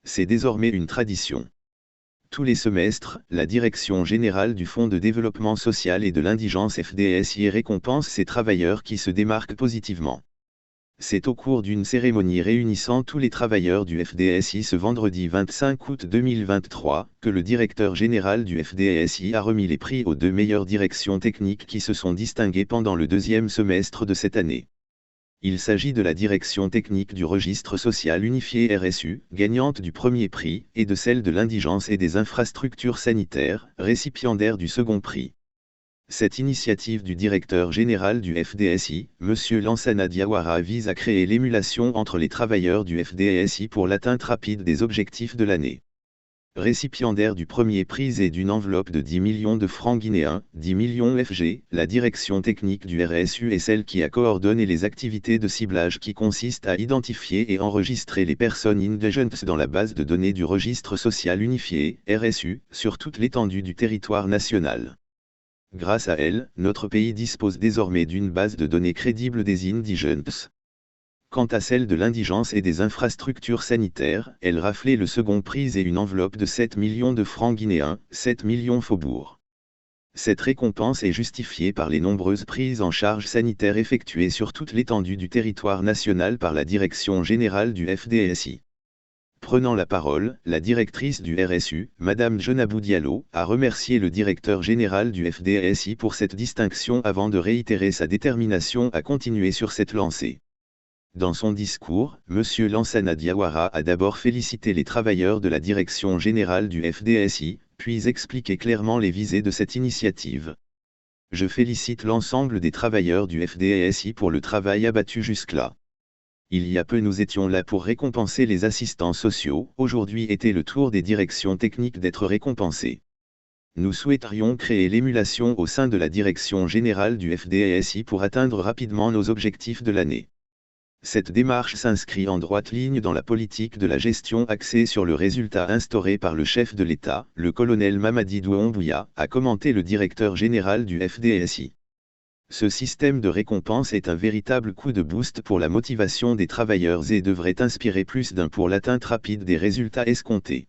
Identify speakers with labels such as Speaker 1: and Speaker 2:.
Speaker 1: C'est désormais une tradition. Tous les semestres, la Direction générale du Fonds de développement social et de l'indigence FDSI récompense ces travailleurs qui se démarquent positivement. C'est au cours d'une cérémonie réunissant tous les travailleurs du FDSI ce vendredi 25 août 2023, que le directeur général du FDSI a remis les prix aux 2 meilleures directions techniques qui se sont distinguées pendant le deuxième semestre de cette année. Il s'agit de la direction technique du registre social unifié RSU, gagnante du premier prix, et de celle de l'indigence et des infrastructures sanitaires, récipiendaire du second prix. Cette initiative du directeur général du FDSI, M. Lansana Diawara, vise à créer l'émulation entre les travailleurs du FDSI pour l'atteinte rapide des objectifs de l'année. Récipiendaire du premier prix et d'une enveloppe de 10 millions de francs guinéens, 10 millions FG, la direction technique du RSU est celle qui a coordonné les activités de ciblage qui consistent à identifier et enregistrer les personnes indigentes dans la base de données du registre social unifié, RSU, sur toute l'étendue du territoire national. Grâce à elle, notre pays dispose désormais d'une base de données crédible des indigents. Quant à celle de l'indigence et des infrastructures sanitaires, elle raflait le second prix et une enveloppe de 7 millions de francs guinéens, 7 millions faubourgs. Cette récompense est justifiée par les nombreuses prises en charge sanitaires effectuées sur toute l'étendue du territoire national par la Direction générale du FDSI. Prenant la parole, la directrice du RSU, Madame Jonabou Diallo, a remercié le directeur général du FDSI pour cette distinction avant de réitérer sa détermination à continuer sur cette lancée. Dans son discours, M. Lansana Diawara a d'abord félicité les travailleurs de la Direction générale du FDSI, puis expliqué clairement les visées de cette initiative. Je félicite l'ensemble des travailleurs du FDSI pour le travail abattu jusque-là. Il y a peu nous étions là pour récompenser les assistants sociaux, aujourd'hui était le tour des directions techniques d'être récompensées. Nous souhaiterions créer l'émulation au sein de la Direction générale du FDSI pour atteindre rapidement nos objectifs de l'année. Cette démarche s'inscrit en droite ligne dans la politique de la gestion axée sur le résultat instauré par le chef de l'État, le colonel Mamadi Doumbouya, a commenté le directeur général du FDSI. Ce système de récompense est un véritable coup de boost pour la motivation des travailleurs et devrait inspirer plus d'un pour l'atteinte rapide des résultats escomptés.